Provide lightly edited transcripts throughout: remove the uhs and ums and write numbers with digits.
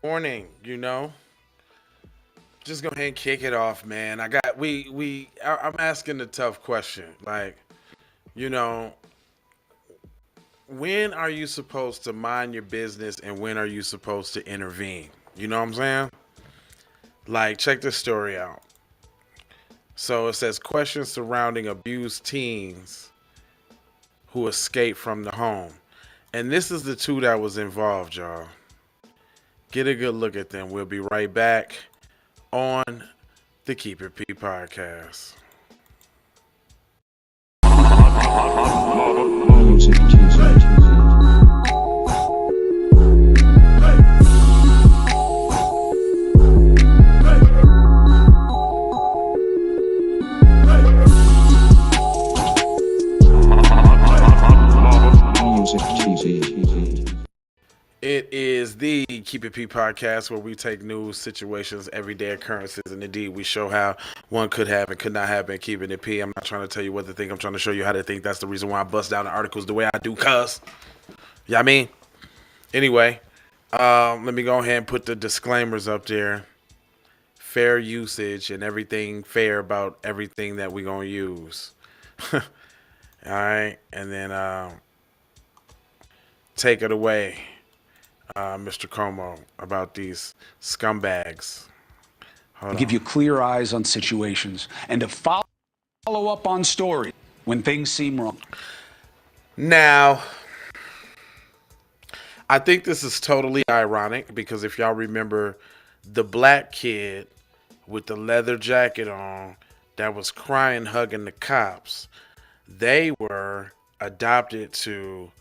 Morning, just go ahead and kick it off, man. I got I'm asking the tough question. Like, you know, when are you supposed to mind your business and when are you supposed to intervene? You know what I'm saying? Like, check this story out. So it says questions surrounding abused teens who escaped from the home. And this is the two that was involved, y'all. Get a good look at them. We'll be right back on the Keep It P podcast. Music Tuesday. Music TV. It is the Keep It P podcast where we take news, situations, everyday occurrences, and indeed we show how one could have and could not have been keeping it P. I'm not trying to tell you what to think. I'm trying to show you how to think. That's the reason why I bust down the articles the way I do, cuz. Yeah, I mean? Anyway, let me go ahead and put the disclaimers up there. Fair usage and everything fair about everything that we're going to use. All right. And then take it away. Mr. Como, about these scumbags. Hold Give on. you clear eyes on situations and to follow up on stories when things seem wrong. Now, I think this is totally ironic because if y'all remember the black kid with the leather jacket on that was crying, hugging the cops, they were adopted to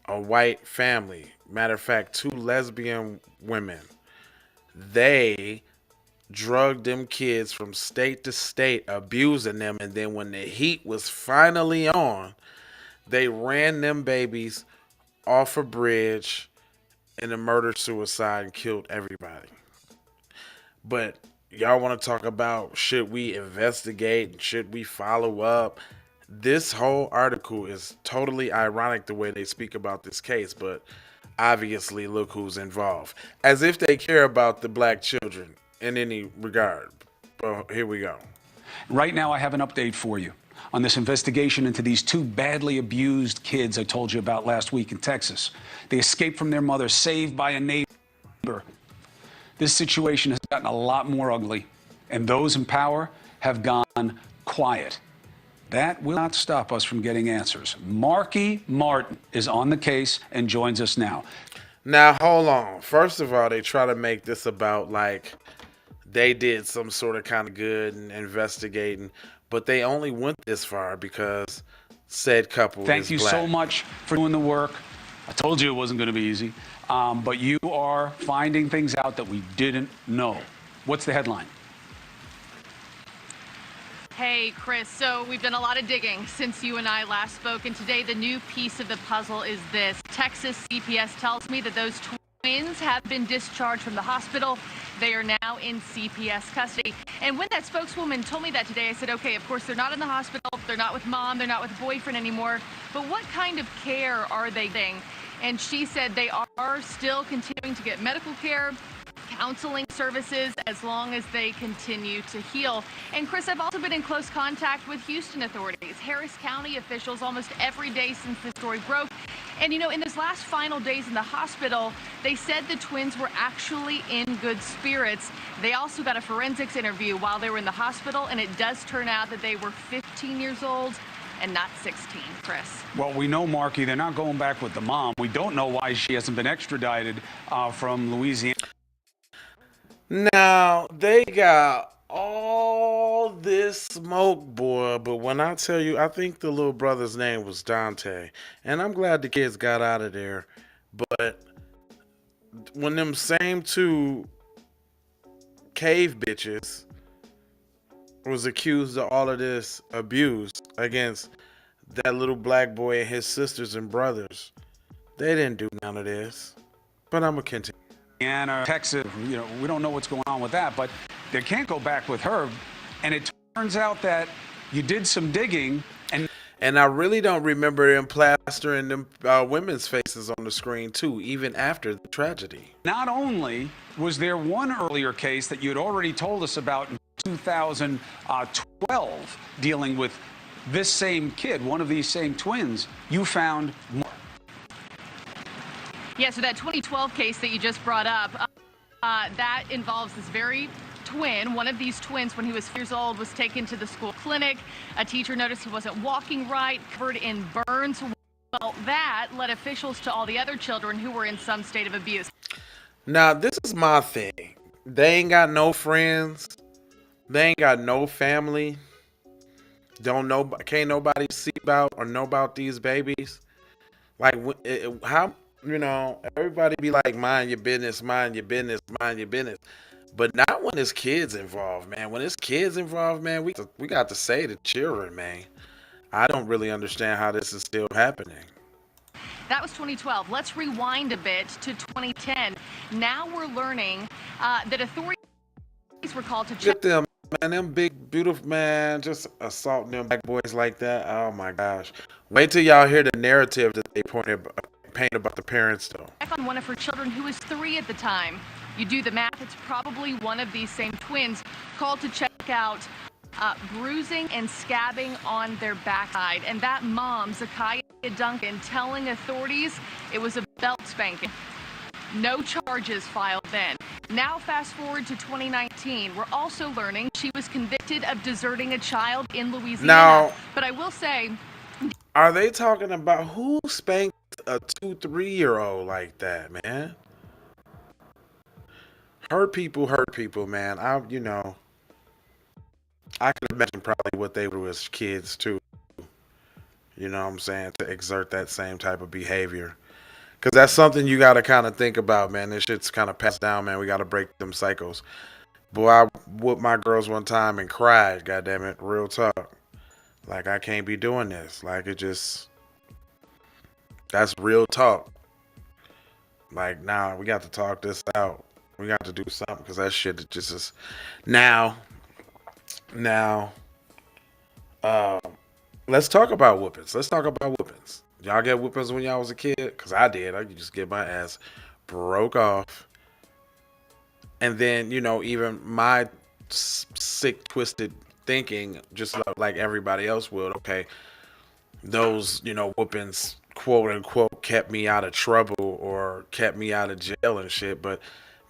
a white family. Matter of fact, two lesbian women. They drugged them kids from state to state, abusing them, and then when the heat was finally on, they ran them babies off a bridge in a murder suicide and killed everybody. But y'all want to talk about should we investigate and should we follow up? This whole article is totally ironic the way they speak about this case, but obviously look who's involved. As if they care about the black children in any regard. Well, here we go. Right now, I have an update for you on this investigation into these two badly abused kids I told you about last week in Texas. They escaped from their mother, saved by a neighbor. This situation has gotten a lot more ugly, and those in power have gone quiet. That will not stop us from getting answers. Marky Martin is on the case and joins us now. Now, hold on. First of all, they try to make this about like they did some sort of kind of good and investigating, but they only went this far because said couple Thank is you black. so much for doing the work. I told you it wasn't going to be easy, but you are finding things out that we didn't know. What's the headline? Hey, Chris. So we've done a lot of digging since you and I last spoke, and today the new piece of the puzzle is this. Texas CPS tells me that those twins have been discharged from the hospital. They are now in CPS custody. And when that spokeswoman told me that today, I said, okay, of course, they're not in the hospital. They're not with mom. They're not with boyfriend anymore. But what kind of care are they getting? And she said they are still continuing to get medical care, counseling services, as long as they continue to heal. And Chris, I've also been in close contact with Houston authorities, Harris County officials almost every day since the story broke. And you know, in those last final days in the hospital, they said the twins were actually in good spirits. They also got a forensics interview while they were in the hospital, and it does turn out that they were 15 years old and not 16, Chris. Well, we know, Marky, they're not going back with the mom. We don't know why she hasn't been extradited from Louisiana. Now, they got all this smoke, boy, but when I tell you, I think the little brother's name was Dante, and I'm glad the kids got out of there, but when them same two cave bitches was accused of all of this abuse against that little black boy and his sisters and brothers, they didn't do none of this, but I'm gonna continue. Texas, you know, we don't know what's going on with that, but they can't go back with her. And it turns out that you did some digging and And I really don't remember them plastering them women's faces on the screen too, even after the tragedy. Not only was there one earlier case that you had already told us about in 2012 dealing with this same kid, one of these same twins, you found more. Yeah, so that 2012 case that you just brought up, that involves this very twin. One of these twins, when he was 4 years old, was taken to the school clinic. A teacher noticed he wasn't walking right, covered in burns. Well, that led officials to all the other children who were in some state of abuse. Now, this is my thing. They ain't got no friends. They ain't got no family. Can't nobody see about or know about these babies. Like, how, everybody be like, mind your business, mind your business, mind your business. But not when it's kids involved, man. When it's kids involved, man, we got to say to children, man. I don't really understand how this is still happening. That was 2012. Let's rewind a bit to 2010. Now we're learning that authorities were called to check. Get them, man, them big, beautiful, man, just assaulting them black boys like that. Oh my gosh. Wait till y'all hear the narrative that they paint about the parents, though. On one of her children who was 3 at the time. You do the math, it's probably one of these same twins called to check out bruising and scabbing on their backside. And that mom, Zakiya Duncan, telling authorities it was a belt spanking. No charges filed then. Now fast forward to 2019. We're also learning she was convicted of deserting a child in Louisiana. Now, but I will say, are they talking about who spanked a 2-3-year-old like that, man? Hurt people, man. I could imagine probably what they were as kids too. You know what I'm saying? To exert that same type of behavior. Because that's something you got to kind of think about, man. This shit's kind of passed down, man. We got to break them cycles. Boy, I whooped my girls one time and cried, goddammit. Real talk. Like, I can't be doing this. Like, that's real talk. Like, nah, we got to talk this out. We got to do something because that shit just is. Now, let's talk about whoopings. Y'all get whoopings when y'all was a kid? Because I did. I could just get my ass broke off. And then, even my sick, twisted thinking, just like everybody else would, okay, those, whoopings, quote unquote, kept me out of trouble or kept me out of jail and shit. But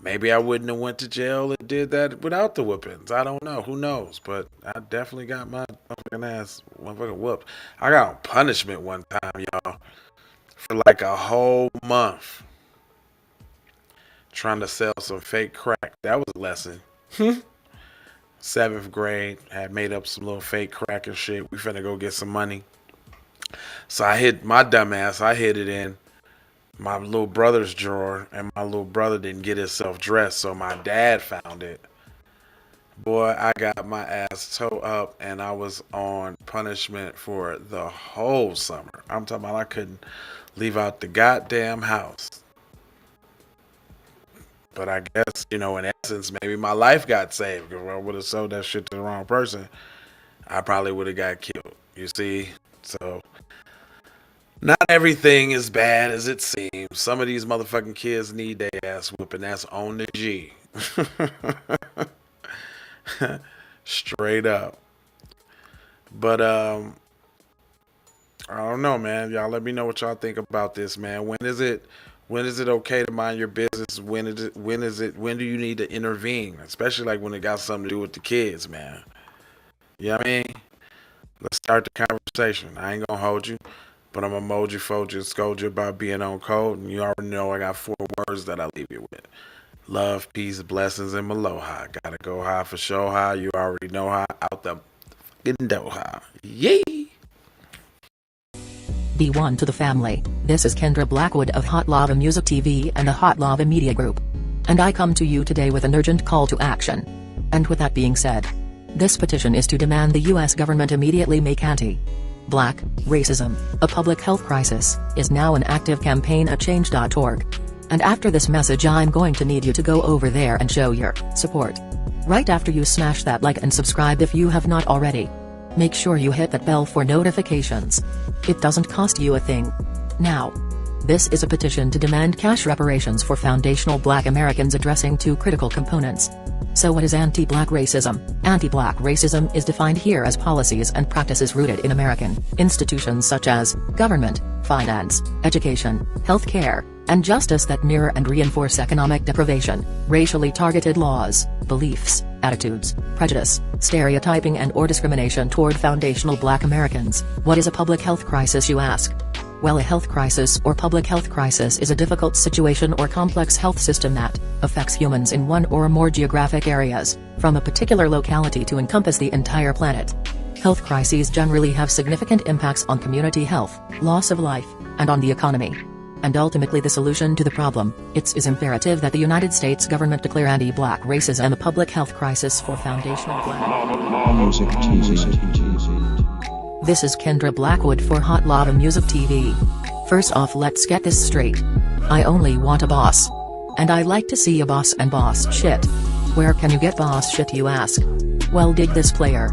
maybe I wouldn't have went to jail and did that without the whoopings. I don't know. Who knows? But I definitely got my fucking ass whooped. I got on punishment one time, y'all, for like a whole month trying to sell some fake crack. That was a lesson. 7th grade, had made up some little fake crack and shit. We finna go get some money. So I hid my dumb ass. I hid it in my little brother's drawer, and my little brother didn't get himself dressed, so my dad found it. Boy, I got my ass towed up, and I was on punishment for the whole summer. I'm talking about I couldn't leave out the goddamn house. But I guess, in essence, maybe my life got saved. Because if I would have sold that shit to the wrong person, I probably would have got killed. You see? So, not everything is bad as it seems. Some of these motherfucking kids need their ass whooping. That's on the G. Straight up. But, I don't know, man. Y'all let me know what y'all think about this, man. When is it okay to mind your business? When do you need to intervene? Especially like when it got something to do with the kids, man. You know what I mean? Let's start the conversation. I ain't gonna hold you, but I'm gonna mold you, fold you, scold you about being on code. And you already know I got 4 words that I leave you with. Love, peace, blessings, and aloha. Gotta go high for sure high. You already know how. Out the fucking door high. Yay! Be one to the family. This is Kendra Blackwood of Hot Lava Music TV and the Hot Lava Media Group. And I come to you today with an urgent call to action. And with that being said, this petition is to demand the US government immediately make anti-black racism a public health crisis is now an active campaign at change.org. And after this message, I'm going to need you to go over there and show your support. Right after you smash that like and subscribe if you have not already. Make sure you hit that bell for notifications. It doesn't cost you a thing. Now, this is a petition to demand cash reparations for foundational Black Americans addressing two critical components. So what is anti-Black racism? Anti-Black racism is defined here as policies and practices rooted in American institutions such as government, finance, education, healthcare, and justice that mirror and reinforce economic deprivation, racially targeted laws, beliefs, attitudes, prejudice, stereotyping and/or discrimination toward foundational Black Americans. What is a public health crisis, you ask? Well, a health crisis or public health crisis is a difficult situation or complex health system that affects humans in one or more geographic areas, from a particular locality to encompass the entire planet. Health crises generally have significant impacts on community health, loss of life, and on the economy. And ultimately the solution to the problem, it is imperative that the United States government declare anti-Black racism a public health crisis for foundational Black. Music TV. This is Kendra Blackwood for Hot Lava Music TV. First off, let's get this straight. I only want a boss. And I like to see a boss and boss shit. Where can you get boss shit, you ask? Well, dig this player.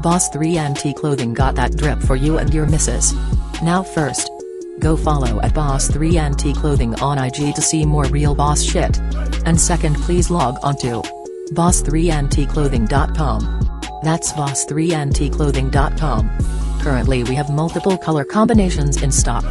Boss 3 Anti Clothing got that drip for you and your missus. Now first, go follow at Boss 3 Anti Clothing on IG to see more real boss shit. And second, please log on to boss3anticlothing.com. That's boss3anticlothing.com. Currently we have multiple color combinations in stock.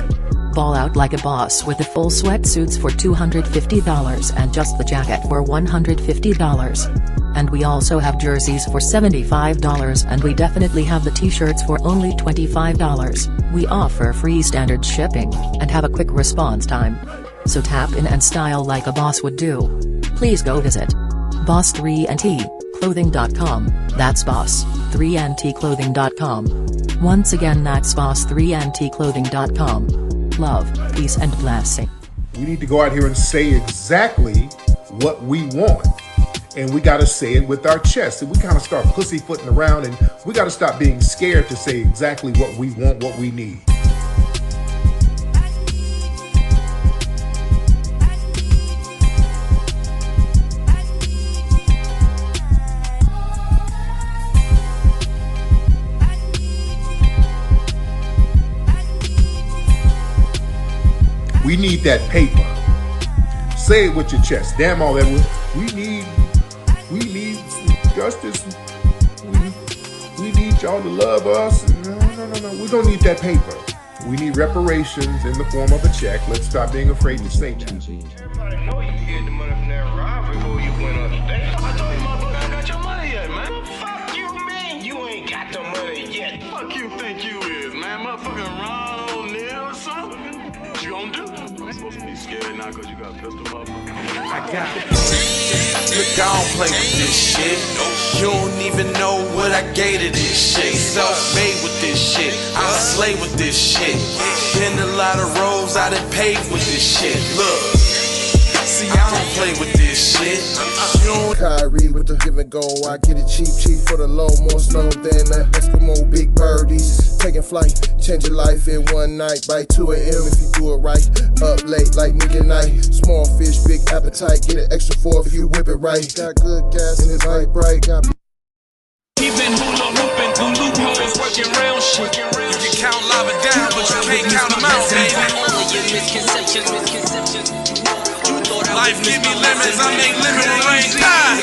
Ball out like a boss with the full sweatsuits for $250 and just the jacket for $150. And we also have jerseys for $75, and we definitely have the t-shirts for only $25. We offer free standard shipping, and have a quick response time. So tap in and style like a boss would do. Please go visit boss3anticlothing.com. That's boss3anticlothing.com. Once again, that's boss3anticlothing.com. Love, peace and blessing. We need to go out here and say exactly what we want. And we got to say it with our chest. And we kind of start pussyfooting around, and we got to stop being scared to say exactly what we want, what we need. We need that paper. Say it with your chest. Damn all that. We need justice. We need y'all to love us. No. We don't need that paper. We need reparations in the form of a check. Let's stop being afraid to say that. Everybody know you get the money from that robbery before you went on the day. I know you motherfucker ain't got your money yet, man. Fuck you, man. You ain't got the money yet. Fuck you think you is, man. Motherfucking Ron O'Neal or something. What you gonna do? I'm supposed to be scared now because you got a pistol, motherfucker. I got it. Look, I don't play with this shit. You don't even know what I gave to this shit. Self-made with this shit. I slay with this shit. Been a lot of roads I done paved with this shit. Look, see, I don't play with this shit. Kyrie with the give and go. I get it cheap for the low. More snow than the Eskimo big birdies. Taking flight, change your life in one night. By 2 a.m. if you do it right. Up late like Nick and Night. Small fish, big appetite. Get an extra 4 if you whip it right. Got good gas and it's light bright. Got He been hula hooping through loopholes, working round shit. You can count lava down, but you can't count them out, baby. Life give me lemons, I make lemon rain die.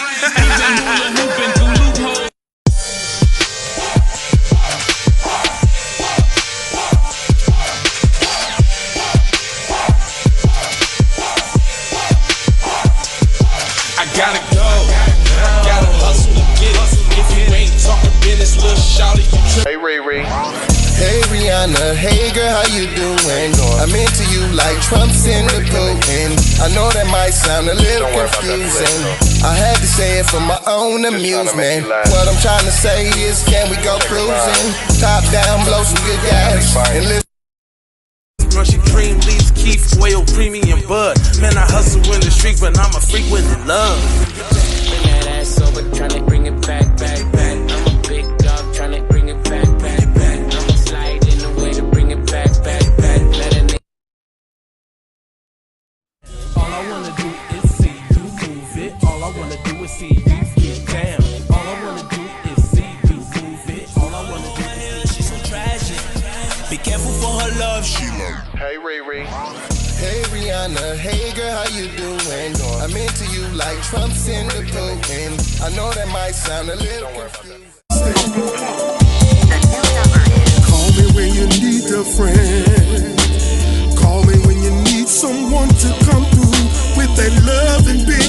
I gotta go, gotta hustle to get it. If you ain't talking business, little shawty, you Hey, Ray Ray. Hey Rihanna, hey girl, how you doing? I'm into you like Trump's in the cocaine. I know that might sound a little confusing. I had to say it for my own amusement. What I'm trying to say is, can we go cruising? Top down, blow some good gas, and listen. Brushy cream, leaves, Keith, Whale, Premium Bud. Man, I hustle in the street, but I'm a freak with the love. Bring that ass over, tryna bring it back. I'm a big dog, tryna bring it back. I'ma slide in the way to bring it back. Let a nigga. All I wanna do is see you move it. All I wanna do is see you get down. All I wanna do is see you move it. All I wanna do is Hey Riri. Hey Rihanna, hey girl, how you doing? I'm into you like Trump's in the pudding. I know that might sound a little confusing. Call me when you need a friend. Call me when you need someone to come through with that love and be